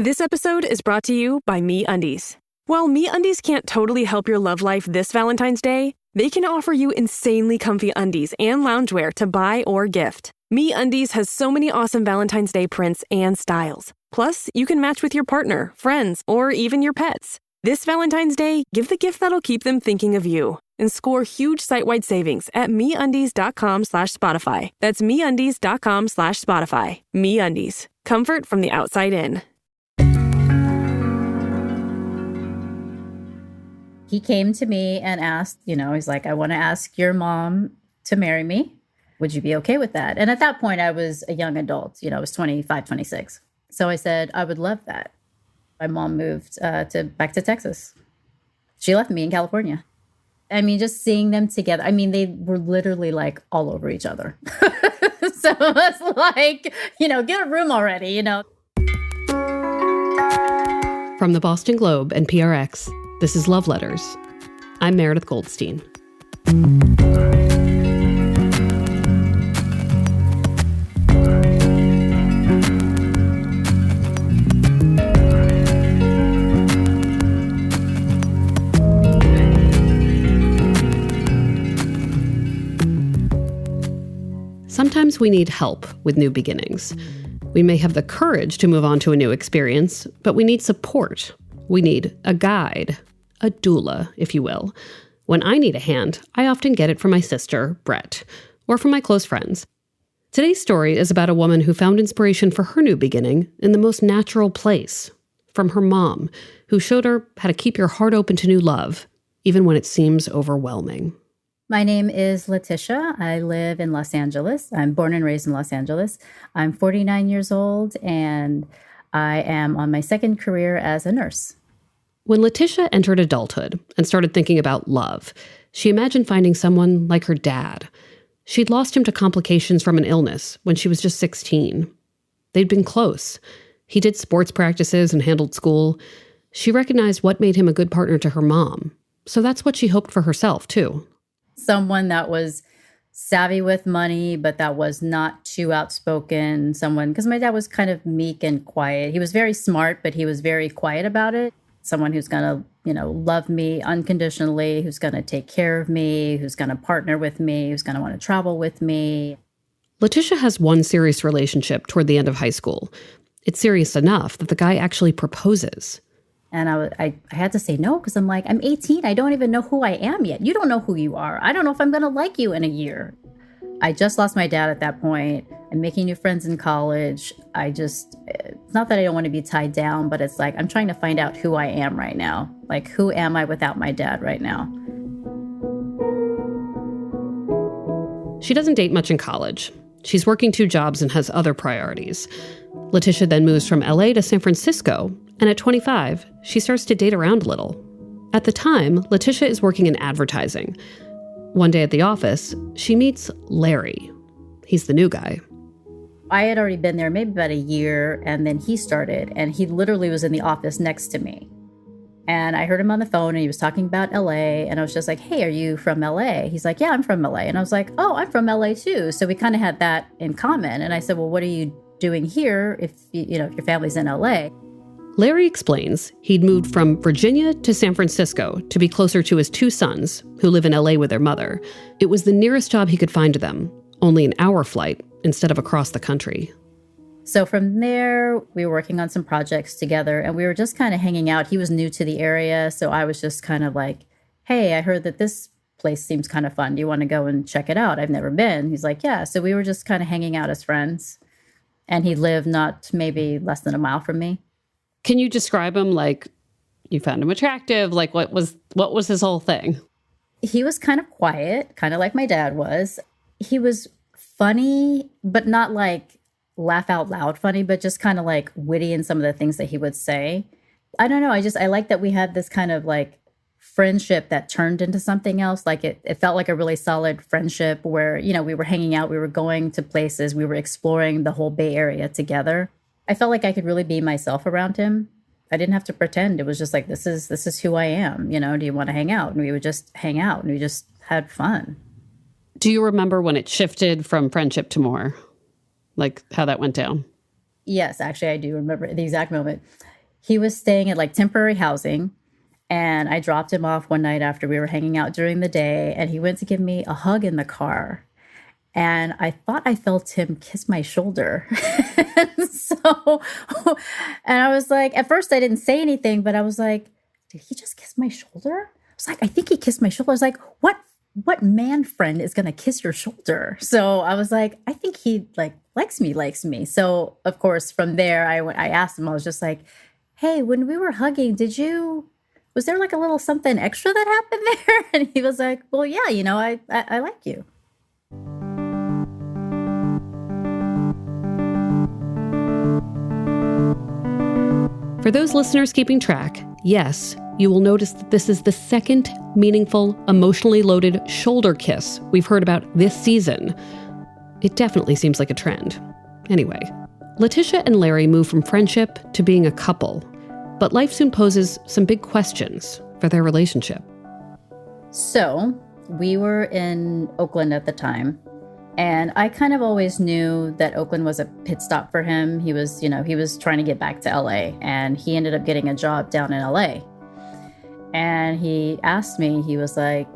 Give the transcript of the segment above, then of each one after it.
This episode is brought to you by MeUndies. While MeUndies can't totally help your love life this Valentine's Day, they can offer you insanely comfy undies and loungewear to buy or gift. MeUndies has so many awesome Valentine's Day prints and styles. Plus, you can match with your partner, friends, or even your pets. This Valentine's Day, give the gift that'll keep them thinking of you and score huge site-wide savings at MeUndies.com/Spotify. That's MeUndies.com/Spotify. MeUndies. Comfort from the outside in. He came to me and asked, he's like, I want to ask your mom to marry me. Would you be okay with that? And at that point, I was a young adult. I was 25, 26. So I said, I would love that. My mom moved back to Texas. She left me in California. I mean, just seeing them together. I mean, they were literally like all over each other. So it was like, get a room already, From the Boston Globe and PRX, this is Love Letters. I'm Meredith Goldstein. Sometimes we need help with new beginnings. We may have the courage to move on to a new experience, but we need support. We need a guide, a doula, if you will. When I need a hand, I often get it from my sister, Brett, or from my close friends. Today's story is about a woman who found inspiration for her new beginning in the most natural place, from her mom, who showed her how to keep your heart open to new love, even when it seems overwhelming. My name is Letitia. I live in Los Angeles. I'm born and raised in Los Angeles. I'm 49 years old, and I am on my second career as a nurse. When Letitia entered adulthood and started thinking about love, she imagined finding someone like her dad. She'd lost him to complications from an illness when she was just 16. They'd been close. He did sports practices and handled school. She recognized what made him a good partner to her mom. So that's what she hoped for herself, too. Someone that was savvy with money, but that was not too outspoken. Someone, because my dad was kind of meek and quiet. He was very smart, but he was very quiet about it. Someone who's going to, love me unconditionally, who's going to take care of me, who's going to partner with me, who's going to want to travel with me. Letitia has one serious relationship toward the end of high school. It's serious enough that the guy actually proposes. And I had to say no because I'm like, I'm 18. I don't even know who I am yet. You don't know who you are. I don't know if I'm going to like you in a year. I just lost my dad at that point. I'm making new friends in college. It's not that I don't want to be tied down, but it's like I'm trying to find out who I am right now. Like, who am I without my dad right now? She doesn't date much in college. She's working 2 jobs and has other priorities. Letitia then moves from LA to San Francisco, and at 25, she starts to date around a little. At the time, Letitia is working in advertising. One day at the office, she meets Larry. He's the new guy. I had already been there maybe about a year, and then he started, and he literally was in the office next to me. And I heard him on the phone, and he was talking about LA, and I was just like, hey, are you from LA? He's like, yeah, I'm from LA. And I was like, oh, I'm from LA too. So we kind of had that in common. And I said, well, what are you doing here if your family's in LA? Larry explains he'd moved from Virginia to San Francisco to be closer to his 2 sons, who live in LA with their mother. It was the nearest job he could find to them, only an hour flight instead of across the country. So from there, we were working on some projects together, and we were just kind of hanging out. He was new to the area, so I was just kind of like, hey, I heard that this place seems kind of fun. Do you want to go and check it out? I've never been. He's like, yeah. So we were just kind of hanging out as friends, and he lived not maybe less than a mile from me. Can you describe him? Like, you found him attractive? Like, what was his whole thing? He was kind of quiet, kind of like my dad was. He was funny, but not like laugh out loud funny, but just kind of like witty in some of the things that he would say. I don't know. I like that we had this kind of like friendship that turned into something else. Like it felt like a really solid friendship where, we were hanging out, we were going to places, we were exploring the whole Bay Area together. I felt like I could really be myself around him. I didn't have to pretend. It was just like, this is who I am. Do you want to hang out? And we would just hang out and we just had fun. Do you remember when it shifted from friendship to more? Like how that went down? Yes, actually, I do remember the exact moment. He was staying at like temporary housing, and I dropped him off one night after we were hanging out during the day, and he went to give me a hug in the car. And I thought I felt him kiss my shoulder. So, and I was like, at first I didn't say anything, but I was like, did he just kiss my shoulder? I was like, I think he kissed my shoulder. I was like, what man friend is going to kiss your shoulder? So I was like, I think he like likes me. So of course, from there, I asked him, I was just like, hey, when we were hugging, was there like a little something extra that happened there? And he was like, well, yeah, I like you. For those listeners keeping track, yes, you will notice that this is the second meaningful, emotionally loaded shoulder kiss we've heard about this season. It definitely seems like a trend. Anyway, Letitia and Larry move from friendship to being a couple, but life soon poses some big questions for their relationship. So we were in Oakland at the time, and I kind of always knew that Oakland was a pit stop for him. He was trying to get back to LA, and he ended up getting a job down in LA. And he asked me, he was like,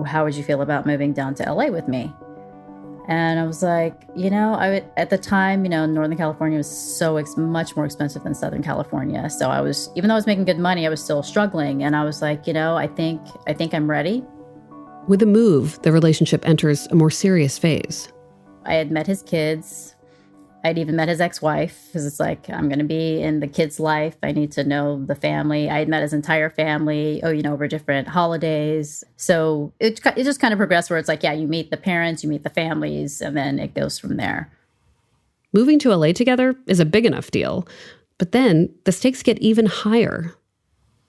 how would you feel about moving down to LA with me? And I was like, at the time, Northern California was much more expensive than Southern California. So even though I was making good money, I was still struggling. And I was like, I think I'm ready. With the move, the relationship enters a more serious phase. I had met his kids. I'd even met his ex-wife, because it's like, I'm going to be in the kid's life. I need to know the family. I had met his entire family, over different holidays. So it just kind of progressed where it's like, yeah, you meet the parents, you meet the families, and then it goes from there. Moving to LA together is a big enough deal. But then the stakes get even higher.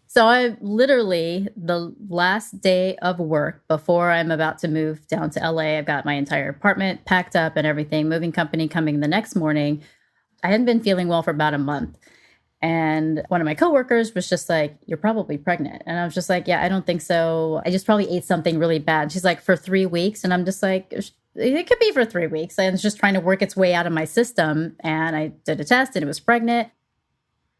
So I literally, the last day of work before I'm about to move down to LA, I've got my entire apartment packed up and everything, moving company coming the next morning. I hadn't been feeling well for about a month. And one of my coworkers was just like, you're probably pregnant. And I was just like, yeah, I don't think so. I just probably ate something really bad. She's like, for 3 weeks. And I'm just like, it could be for 3 weeks. And it's just trying to work its way out of my system. And I did a test and it was pregnant.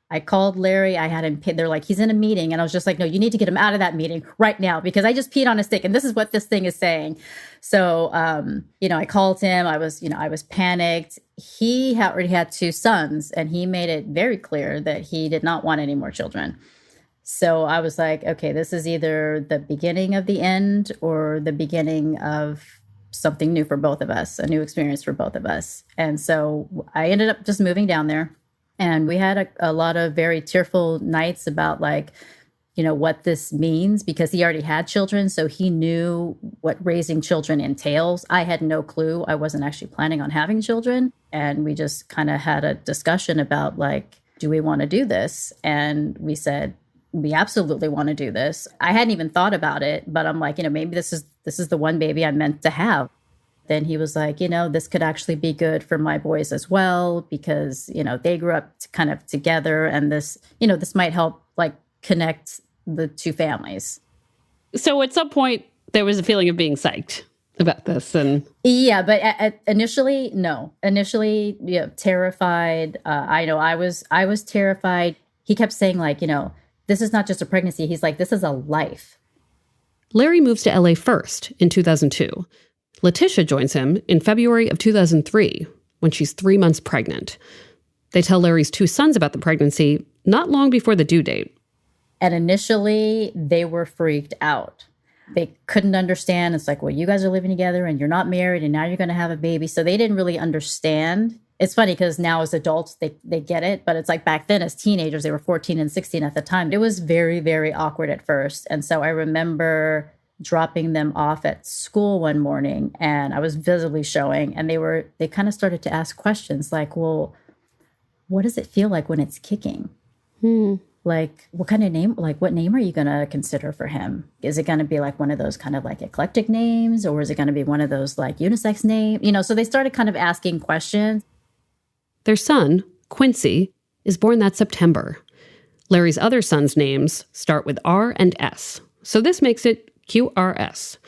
I called Larry. I had him, they're like, he's in a meeting. And I was just like, no, you need to get him out of that meeting right now, because I just peed on a stick. And this is what this thing is saying. So, I called him. I was panicked. He already had 2 sons, and he made it very clear that he did not want any more children. So I was like, okay, this is either the beginning of the end or the beginning of something new for both of us, a new experience for both of us. And so I ended up just moving down there. And we had a lot of very tearful nights about what this means, because he already had children. So he knew what raising children entails. I had no clue. I wasn't actually planning on having children. And we just kind of had a discussion about do we want to do this? And we said, we absolutely want to do this. I hadn't even thought about it, but I'm like, maybe this is the one baby I'm meant to have. Then he was like, this could actually be good for my boys as well, because, they grew up kind of together, and this might help connect the 2 families. So at some point there was a feeling of being psyched about this. And yeah, but initially, no. Initially, terrified. I know I was terrified. He kept saying this is not just a pregnancy. He's like, this is a life. Larry moves to LA first in 2002. Letitia joins him in February of 2003, when she's 3 months pregnant. They tell Larry's 2 sons about the pregnancy not long before the due date. And initially, they were freaked out. They couldn't understand. It's like, well, you guys are living together and you're not married, and now you're going to have a baby. So they didn't really understand. It's funny because now as adults, they get it. But it's like back then as teenagers, they were 14 and 16 at the time. It was very, very awkward at first. And so I remember dropping them off at school one morning, and I was visibly showing, and they kind of started to ask questions like, well, what does it feel like when it's kicking? What kind of name, what name are you going to consider for him? Is it going to be one of those kind of eclectic names, or is it going to be one of those unisex names? So they started kind of asking questions. Their son, Quincy, is born that September. Larry's other sons' names start with R and S, so this makes it QRS.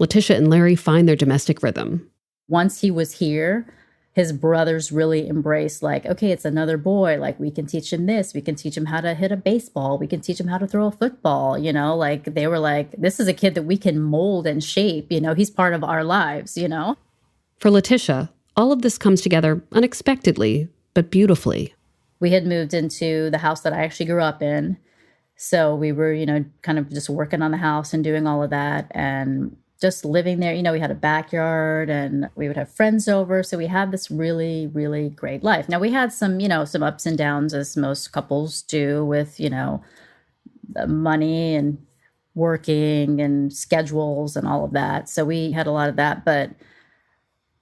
Letitia and Larry find their domestic rhythm. Once he was here, His brothers really embraced, like, okay, it's another boy. Like, we can teach him this. We can teach him how to hit a baseball. We can teach him how to throw a football. You know, like, they were like, this is a kid that we can mold and shape. You know, he's part of our lives, you know? For Letitia, all of this comes together unexpectedly, but beautifully. We had moved into the house that I actually grew up in. So we were, you know, kind of just working on the house and doing all of that and just living there. You know, we had a backyard and we would have friends over. So we had this really, really great life. Now we had some, you know, some ups and downs as most couples do with, you know, the money and working and schedules and all of that. So we had a lot of that. But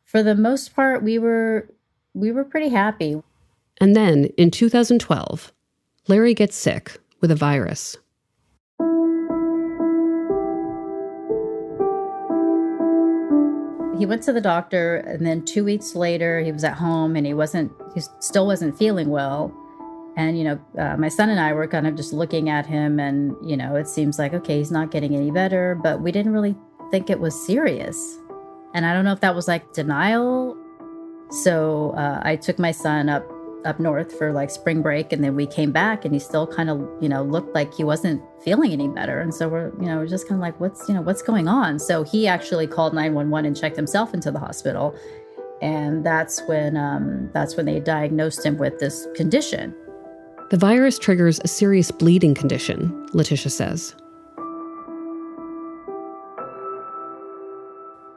for the most part, we were pretty happy. And then in 2012, Larry gets sick with a virus. He went to the doctor, and then 2 weeks later, he was at home, and he still wasn't feeling well. And, you know, my son and I were kind of just looking at him, and, you know, it seems like, okay, he's not getting any better, but we didn't really think it was serious. And I don't know if that was like denial. So I took my son up north for like spring break, and then we came back, and he still kind of, you know, looked like he wasn't feeling any better. And so we're just kind of like, what's going on? So he actually called 911 and checked himself into the hospital. And that's when they diagnosed him with this condition. The virus triggers a serious bleeding condition, Letitia says.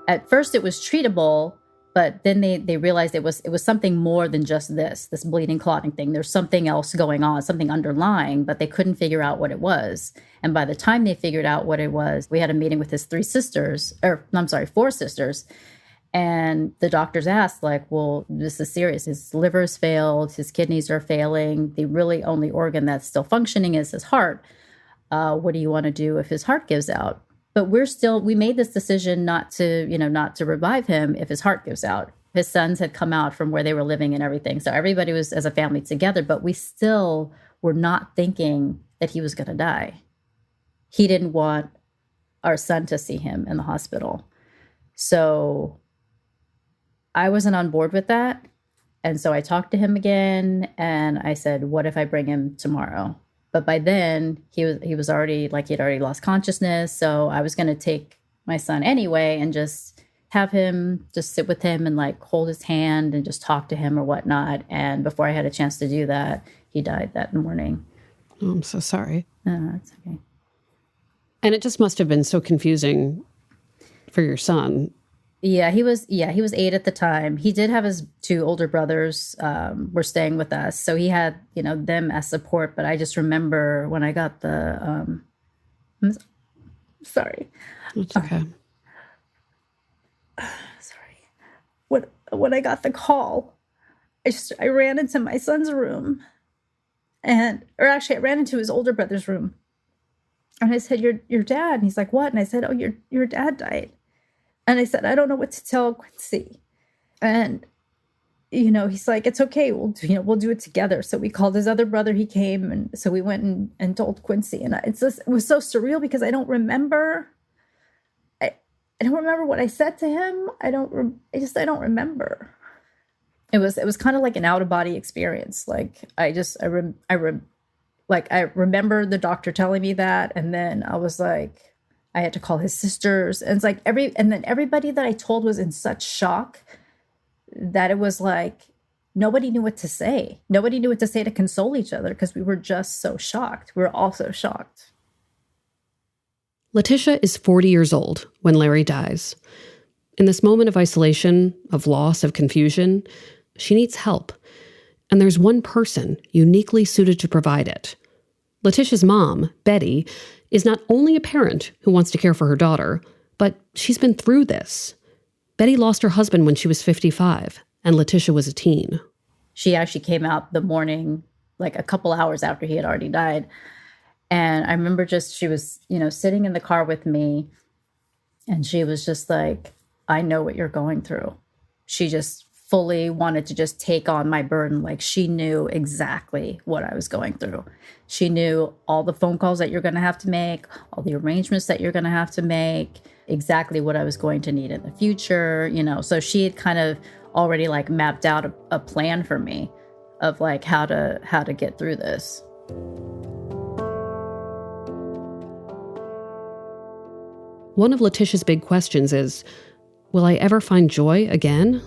At first it was treatable, but then they realized it was something more than just this bleeding, clotting thing. There's something else going on, something underlying, but they couldn't figure out what it was. And by the time they figured out what it was, we had a meeting with his 4 sisters. And the doctors asked, like, well, this is serious. His liver's failed, his kidneys are failing. The really only organ that's still functioning is his heart. What do you want to do if his heart gives out? But we made this decision not to revive him if his heart gives out. His sons had come out from where they were living and everything. So everybody was as a family together, but we still were not thinking that he was going to die. He didn't want our son to see him in the hospital. So I wasn't on board with that. And so I talked to him again and I said, what if I bring him tomorrow? But by then he was already, like, he'd already lost consciousness. So I was going to take my son anyway and just have him just sit with him and like hold his hand and just talk to him or whatnot. And before I had a chance to do that, he died that morning. Oh, I'm so sorry. It's okay. And it just must have been so confusing for your son. Yeah, he was 8 at the time. He did have his 2 older brothers were staying with us. So he had, you know, them as support. But I just remember when I got the, sorry. It's okay. Sorry. When I got the call, I ran into my son's room I ran into his older brother's room. And I said, your dad. And he's like, what? And I said, oh, your dad died. And I said, I don't know what to tell Quincy. And, you know, he's like, it's okay. We'll do it together. So we called his other brother. He came. And so we went and told Quincy. And it was so surreal because I don't remember. I don't remember what I said to him. I don't remember. It was kind of like an out of body experience. Like I remember the doctor telling me that. And then I was like, I had to call his sisters. And it's like and then everybody that I told was in such shock that it was like, nobody knew what to say. Nobody knew what to say to console each other because we were just so shocked. We were all so shocked. Letitia is 40 years old when Larry dies. In this moment of isolation, of loss, of confusion, she needs help. And there's one person uniquely suited to provide it. Letitia's mom, Betty, is not only a parent who wants to care for her daughter, but she's been through this. Betty lost her husband when she was 55, and Letitia was a teen. She actually came out the morning, like a couple hours after he had already died. And I remember she was, you know, sitting in the car with me, and she was just like, I know what you're going through. She just fully wanted to just take on my burden. Like she knew exactly what I was going through. She knew all the phone calls that you're going to have to make, all the arrangements that you're going to have to make, exactly what I was going to need in the future, you know. So she had kind of already like mapped out a plan for me of like how to get through this. One of Letitia's big questions is, will I ever find joy again?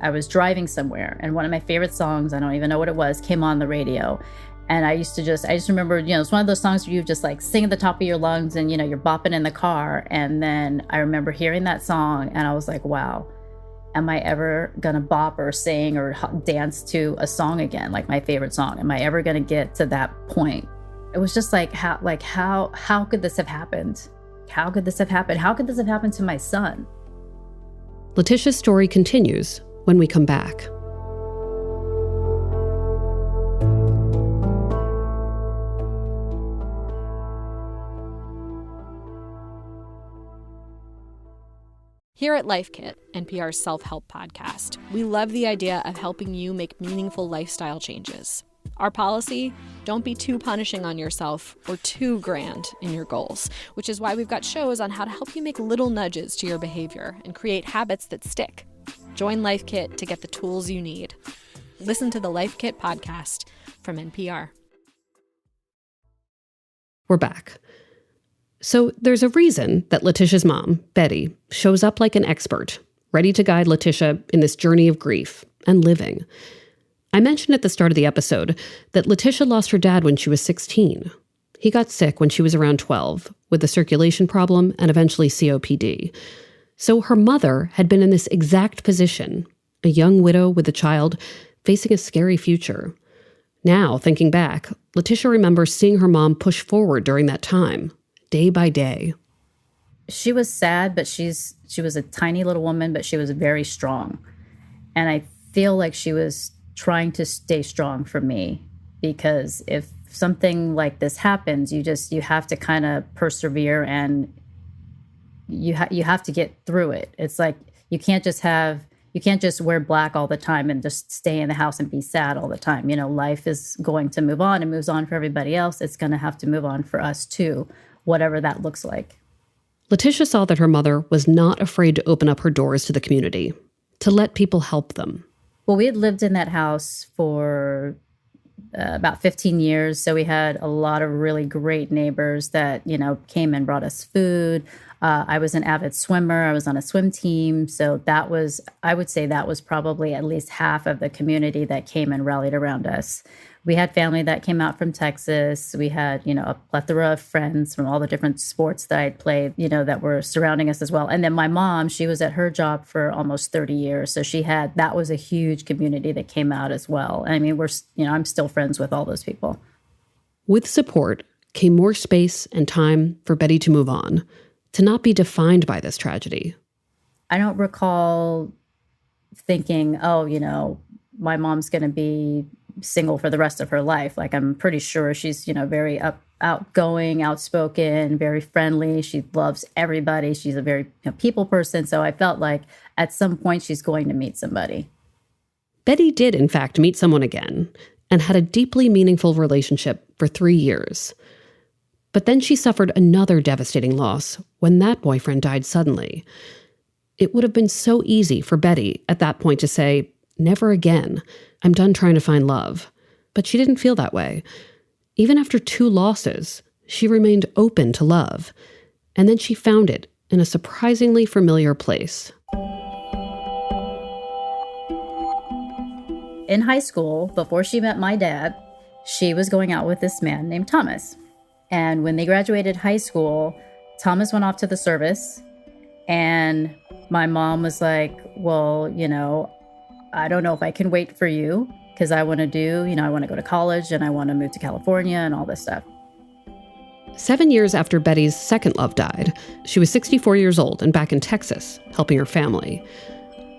I was driving somewhere and one of my favorite songs, I don't even know what it was, came on the radio. And I just remember, it's one of those songs where you just like sing at the top of your lungs and, you're bopping in the car. And then I remember hearing that song and I was like, wow, am I ever going to bop or sing or dance to a song again? Like my favorite song. Am I ever going to get to that point? It was just like, how could this have happened? How could this have happened? How could this have happened to my son? Letitia's story continues when we come back. Here at Life Kit, NPR's self-help podcast, we love the idea of helping you make meaningful lifestyle changes. Our policy, don't be too punishing on yourself or too grand in your goals, which is why we've got shows on how to help you make little nudges to your behavior and create habits that stick. Join Life Kit to get the tools you need. Listen to the Life Kit podcast from NPR. We're back. So there's a reason that Letitia's mom, Betty, shows up like an expert, ready to guide Letitia in this journey of grief and living. I mentioned at the start of the episode that Letitia lost her dad when she was 16. He got sick when she was around 12 with a circulation problem and eventually COPD. So her mother had been in this exact position, a young widow with a child facing a scary future. Now, thinking back, Letitia remembers seeing her mom push forward during that time, day by day. She was sad, but she was a tiny little woman, but she was very strong. And I feel like she was trying to stay strong for me, because if something like this happens, you have to kind of persevere, and you have to get through it. It's like you can't just wear black all the time and just stay in the house and be sad all the time. Life is going to move on and moves on for everybody else. It's going to have to move on for us too, whatever that looks like. Letitia saw that her mother was not afraid to open up her doors to the community, to let people help them. Well, we had lived in that house for about 15 years. So we had a lot of really great neighbors that, came and brought us food. I was an avid swimmer. I was on a swim team. So I would say that was probably at least half of the community that came and rallied around us. We had family that came out from Texas. We had, a plethora of friends from all the different sports that I'd played, that were surrounding us as well. And then my mom, she was at her job for almost 30 years. So that was a huge community that came out as well. I mean, I'm still friends with all those people. With support came more space and time for Betty to move on, to not be defined by this tragedy. I don't recall thinking, my mom's going to be single for the rest of her life. Like, I'm pretty sure she's, very outgoing, outspoken, very friendly. She loves everybody. She's a very people person. So I felt like at some point she's going to meet somebody. Betty did, in fact, meet someone again and had a deeply meaningful relationship for 3 years. But then she suffered another devastating loss when that boyfriend died suddenly. It would have been so easy for Betty at that point to say, never again. I'm done trying to find love. But she didn't feel that way. Even after 2 losses, she remained open to love. And then she found it in a surprisingly familiar place. In high school, before she met my dad, she was going out with this man named Thomas. And when they graduated high school, Thomas went off to the service. And my mom was like, well, I don't know if I can wait for you, because I want to I want to go to college and I want to move to California and all this stuff. 7 years after Betty's second love died, she was 64 years old and back in Texas, helping her family.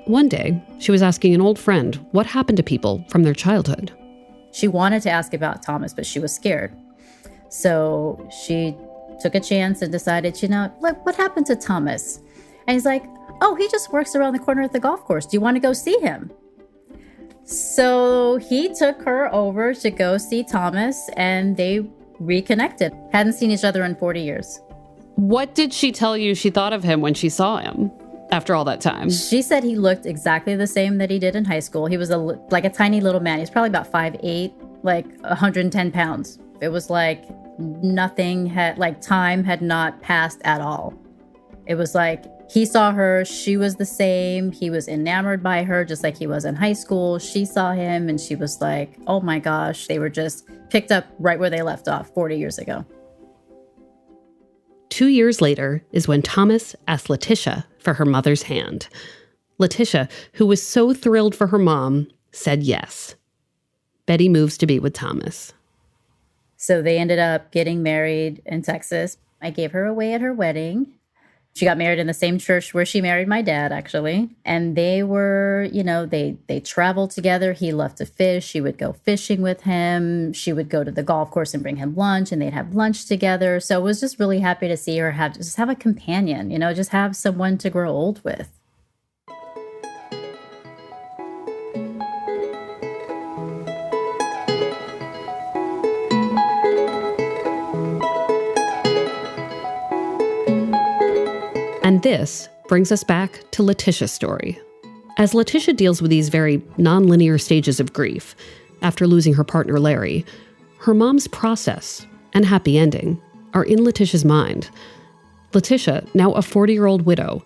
One day, she was asking an old friend what happened to people from their childhood. She wanted to ask about Thomas, but she was scared. So she took a chance and decided, what happened to Thomas? And he's like, oh, he just works around the corner at the golf course. Do you want to go see him? So he took her over to go see Thomas, and they reconnected. Hadn't seen each other in 40 years. What did she tell you she thought of him when she saw him? after all that time. She said he looked exactly the same that he did in high school. He was like a tiny little man. He's probably about 5'8", like 110 pounds. It was like nothing had, like time had not passed at all. It was like he saw her, she was the same. He was enamored by her just like he was in high school. She saw him and she was like, oh my gosh, they were just picked up right where they left off 40 years ago. 2 years later is when Thomas asked Letitia for her mother's hand. Letitia, who was so thrilled for her mom, said yes. Betty moves to be with Thomas. So they ended up getting married in Texas. I gave her away at her wedding. She got married in the same church where she married my dad, actually. And they were, they traveled together. He loved to fish. She would go fishing with him. She would go to the golf course and bring him lunch, and they'd have lunch together. So I was just really happy to see her have a companion, just have someone to grow old with. And this brings us back to Letitia's story. As Letitia deals with these very nonlinear stages of grief after losing her partner Larry, her mom's process and happy ending are in Letitia's mind. Letitia, now a 40-year-old widow,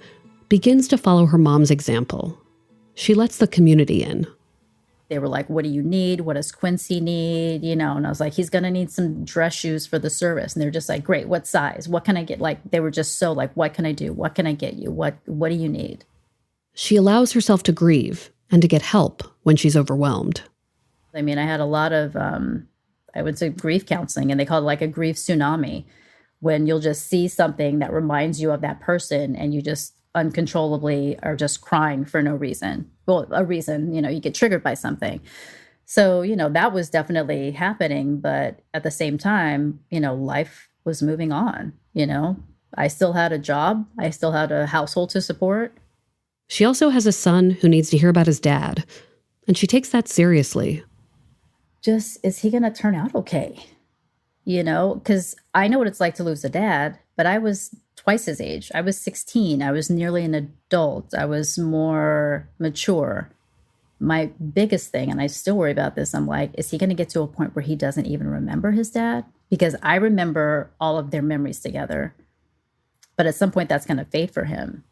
begins to follow her mom's example. She lets the community in. They were like, what do you need? What does Quincy need? And I was like, he's going to need some dress shoes for the service. And they're just like, great, what size? What can I get? Like, they were just so like, what can I do? What can I get you? What do you need? She allows herself to grieve and to get help when she's overwhelmed. I mean, I had a lot of, I would say grief counseling, and they call it like a grief tsunami, when you'll just see something that reminds you of that person and you just uncontrollably are just crying for no reason. Well, a reason, you get triggered by something. So, that was definitely happening. But at the same time, life was moving on. I still had a job. I still had a household to support. She also has a son who needs to hear about his dad. And she takes that seriously. Just, is he going to turn out okay? Because I know what it's like to lose a dad, but I was twice his age. I was 16. I was nearly an adult. I was more mature. My biggest thing, and I still worry about this, I'm like, is he going to get to a point where he doesn't even remember his dad? Because I remember all of their memories together. But at some point, that's going to fade for him.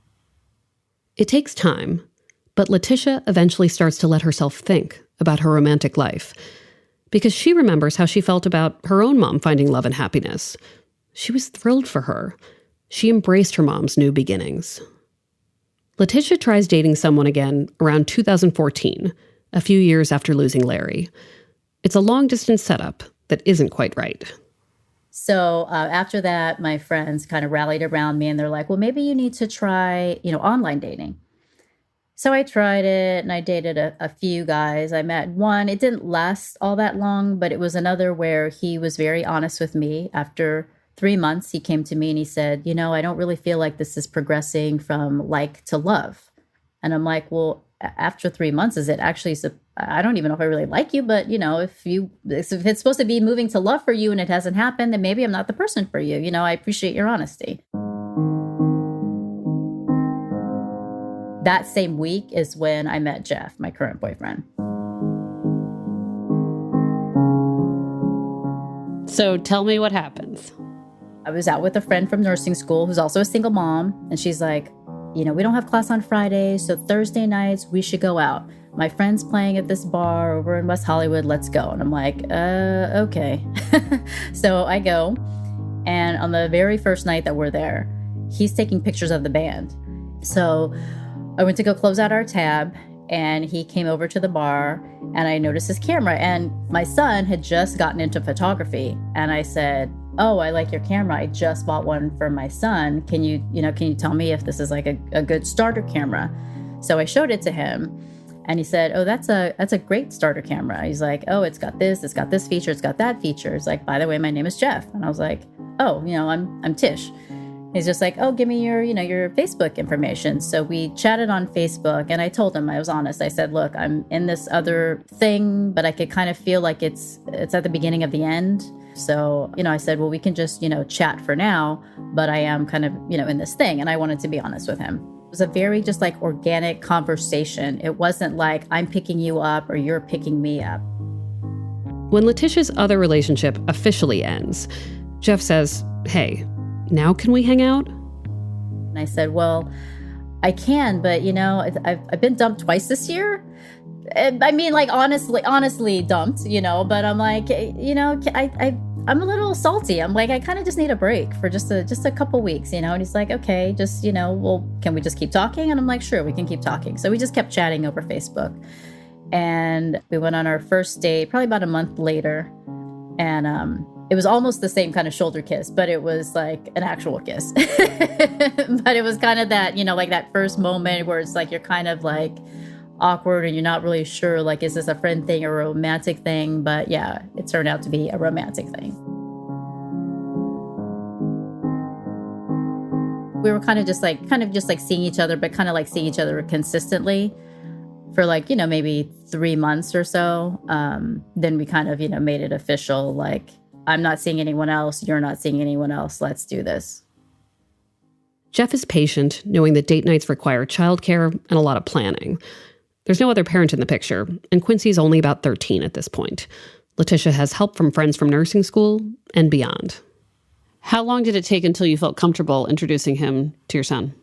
It takes time, but Letitia eventually starts to let herself think about her romantic life, because she remembers how she felt about her own mom finding love and happiness. She was thrilled for her. She embraced her mom's new beginnings. Letitia tries dating someone again around 2014, a few years after losing Larry. It's a long-distance setup that isn't quite right. So after that, my friends kind of rallied around me, and they're like, well, maybe you need to try, online dating. So I tried it, and I dated a few guys. I met one. It didn't last all that long, but it was another where he was very honest with me. After 3 months, he came to me and he said, I don't really feel like this is progressing from like to love. And I'm like, well, after 3 months, is it actually, I don't even know if I really like you, but if it's supposed to be moving to love for you and it hasn't happened, then maybe I'm not the person for you. I appreciate your honesty. That same week is when I met Jeff, my current boyfriend. So tell me what happens. I was out with a friend from nursing school who's also a single mom. And she's like, we don't have class on Friday, so Thursday nights we should go out. My friend's playing at this bar over in West Hollywood. Let's go. And I'm like, okay. So I go. And on the very first night that we're there, he's taking pictures of the band. So I went to go close out our tab, and he came over to the bar, and I noticed his camera. And my son had just gotten into photography. And I said, oh, I like your camera. I just bought one for my son. Can you tell me if this is like a good starter camera? So I showed it to him, and he said, oh, that's a great starter camera. He's like, oh, it's got this feature, it's got that feature. It's like, by the way, my name is Jeff. And I was like, oh, I'm Tish. He's just like, oh, give me your Facebook information. So we chatted on Facebook, and I told him, I was honest. I said, look, I'm in this other thing, but I could kind of feel like it's at the beginning of the end. So, I said, well, we can just, chat for now, but I am kind of, in this thing. And I wanted to be honest with him. was a very just like organic conversation. It wasn't like I'm picking you up or you're picking me up. When Letitia's other relationship officially ends, Jeff says, "Hey, now can we hang out?" And I said, well, I can, but I've been dumped twice this year. I mean, like, honestly dumped, but I'm like, I'm a little salty. I'm like, I kind of just need a break for just a couple weeks, and he's like, okay, just, well, can we just keep talking? And I'm like, sure, we can keep talking. So we just kept chatting over Facebook, and we went on our first date probably about a month later. And, it was almost the same kind of shoulder kiss, but it was like an actual kiss. But it was kind of that, like that first moment where it's like, you're kind of like awkward and you're not really sure, like, is this a friend thing or a romantic thing? But yeah, it turned out to be a romantic thing. We were kind of just like seeing each other, but kind of like seeing each other consistently for like, maybe 3 months or so. Then we kind of, made it official, like, I'm not seeing anyone else. You're not seeing anyone else. Let's do this. Jeff is patient, knowing that date nights require childcare and a lot of planning. There's no other parent in the picture, and Quincy's only about 13 at this point. Letitia has help from friends from nursing school and beyond. How long did it take until you felt comfortable introducing him to your son?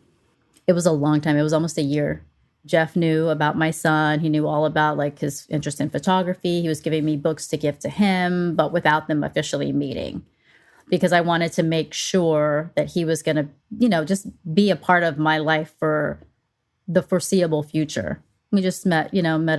It was a long time. It was almost a year. Jeff knew about my son. He knew all about like his interest in photography. He was giving me books to give to him, but without them officially meeting, because I wanted to make sure that he was going to, just be a part of my life for the foreseeable future. We just met him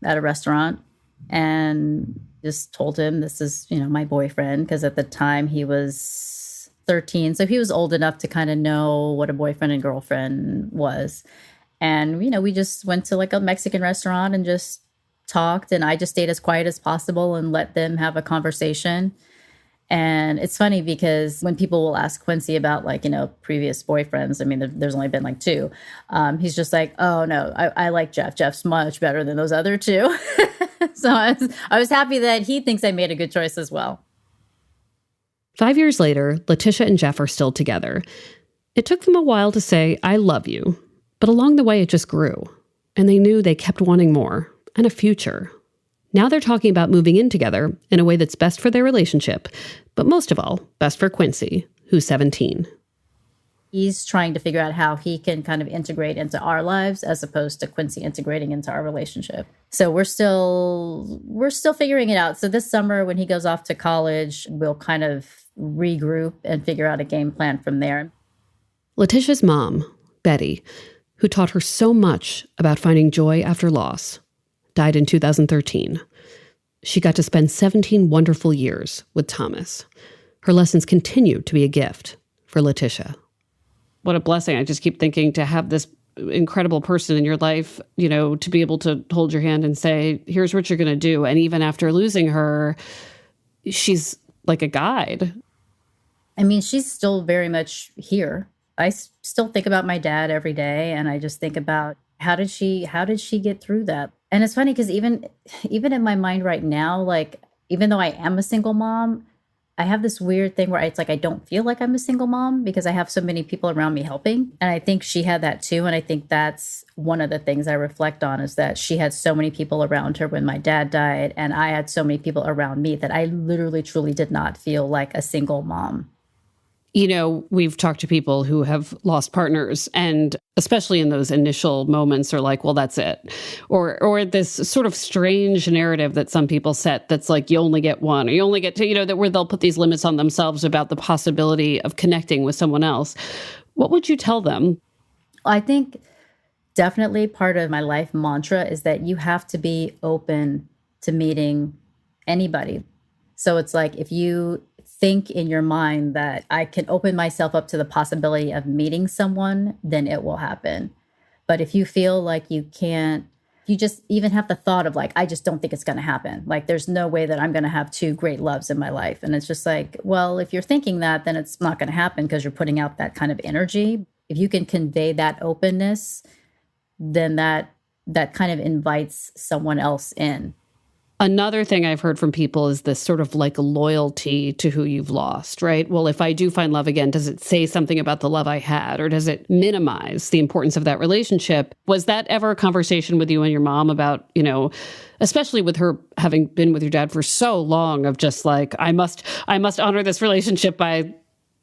at a restaurant and just told him this is, my boyfriend, because at the time he was 13. So he was old enough to kind of know what a boyfriend and girlfriend was. And, we just went to like a Mexican restaurant and just talked. And I just stayed as quiet as possible and let them have a conversation. And it's funny because when people will ask Quincy about like, previous boyfriends, I mean, there's only been like 2. He's just like, oh, no, I like Jeff. Jeff's much better than those other 2. So I was happy that he thinks I made a good choice as well. 5 years later, Letitia and Jeff are still together. It took them a while to say, I love you. But along the way, it just grew. And they knew they kept wanting more and a future. Now they're talking about moving in together in a way that's best for their relationship, but most of all, best for Quincy, who's 17. He's trying to figure out how he can kind of integrate into our lives as opposed to Quincy integrating into our relationship. So we're still figuring it out. So this summer when he goes off to college, we'll kind of regroup and figure out a game plan from there. Letitia's mom, Betty, who taught her so much about finding joy after loss, died in 2013. She got to spend 17 wonderful years with Thomas. Her lessons continue to be a gift for Letitia. What a blessing. I just keep thinking to have this incredible person in your life, to be able to hold your hand and say, here's what you're going to do. And even after losing her, she's like a guide. I mean, she's still very much here. I still think about my dad every day, and I just think about how did she get through that? And it's funny because even in my mind right now, like, even though I am a single mom, I have this weird thing where it's like I don't feel like I'm a single mom because I have so many people around me helping. And I think she had that too. And I think that's one of the things I reflect on, is that she had so many people around her when my dad died, and I had so many people around me that I literally, truly did not feel like a single mom. We've talked to people who have lost partners, and especially in those initial moments are like, well, that's it. Or this sort of strange narrative that some people set that's like, you only get one, or you only get to, that where they'll put these limits on themselves about the possibility of connecting with someone else. What would you tell them? I think definitely part of my life mantra is that you have to be open to meeting anybody. So it's like, if you think in your mind that I can open myself up to the possibility of meeting someone, then it will happen. But if you feel like you can't, you just even have the thought of like, I just don't think it's going to happen. Like, there's no way that I'm going to have 2 great loves in my life. And it's just like, well, if you're thinking that, then it's not going to happen because you're putting out that kind of energy. If you can convey that openness, then that kind of invites someone else in. Another thing I've heard from people is this sort of like loyalty to who you've lost, right? Well, if I do find love again, does it say something about the love I had, or does it minimize the importance of that relationship? Was that ever a conversation with you and your mom about, especially with her having been with your dad for so long, of just like, I must honor this relationship by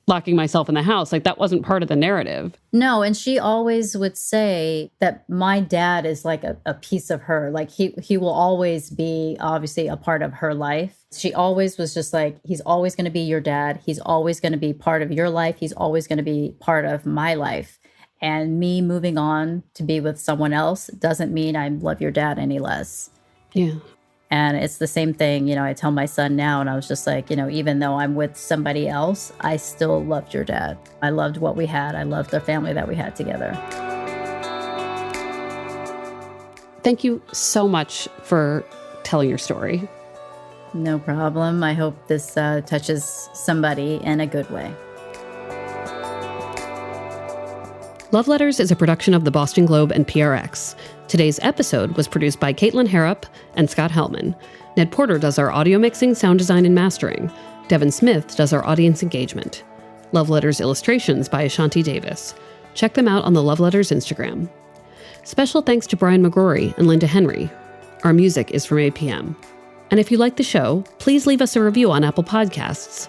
locking myself in the house? Like, that wasn't part of the narrative. No, and she always would say that my dad is like a piece of her. Like he will always be obviously a part of her life. She always was just like, he's always going to be your dad. He's always going to be part of your life. He's always going to be part of my life. And me moving on to be with someone else doesn't mean I love your dad any less. Yeah. And it's the same thing, I tell my son now, and I was just like, even though I'm with somebody else, I still loved your dad. I loved what we had. I loved the family that we had together. Thank you so much for telling your story. No problem. I hope this touches somebody in a good way. Love Letters is a production of the Boston Globe and PRX. Today's episode was produced by Caitlin Harrop and Scott Hellman. Ned Porter does our audio mixing, sound design, and mastering. Devin Smith does our audience engagement. Love Letters illustrations by Ashanti Davis. Check them out on the Love Letters Instagram. Special thanks to Brian McGrory and Linda Henry. Our music is from APM. And if you like the show, please leave us a review on Apple Podcasts.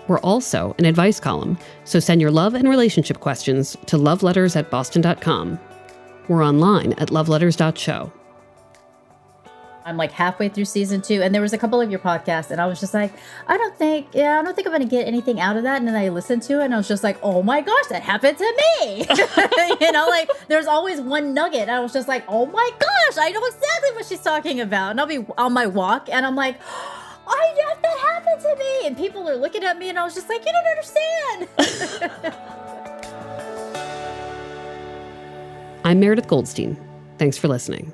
We're also an advice column, so send your love and relationship questions to loveletters@boston.com. We're online at loveletters.show. I'm like halfway through season 2, and there was a couple of your podcasts, and I was just like, I don't think I'm going to get anything out of that. And then I listened to it, and I was just like, oh my gosh, that happened to me. Like there's always one nugget. I was just like, oh my gosh, I know exactly what she's talking about. And I'll be on my walk, and I'm like, that happened to me. And people are looking at me, and I was just like, you don't understand. I'm Meredith Goldstein. Thanks for listening.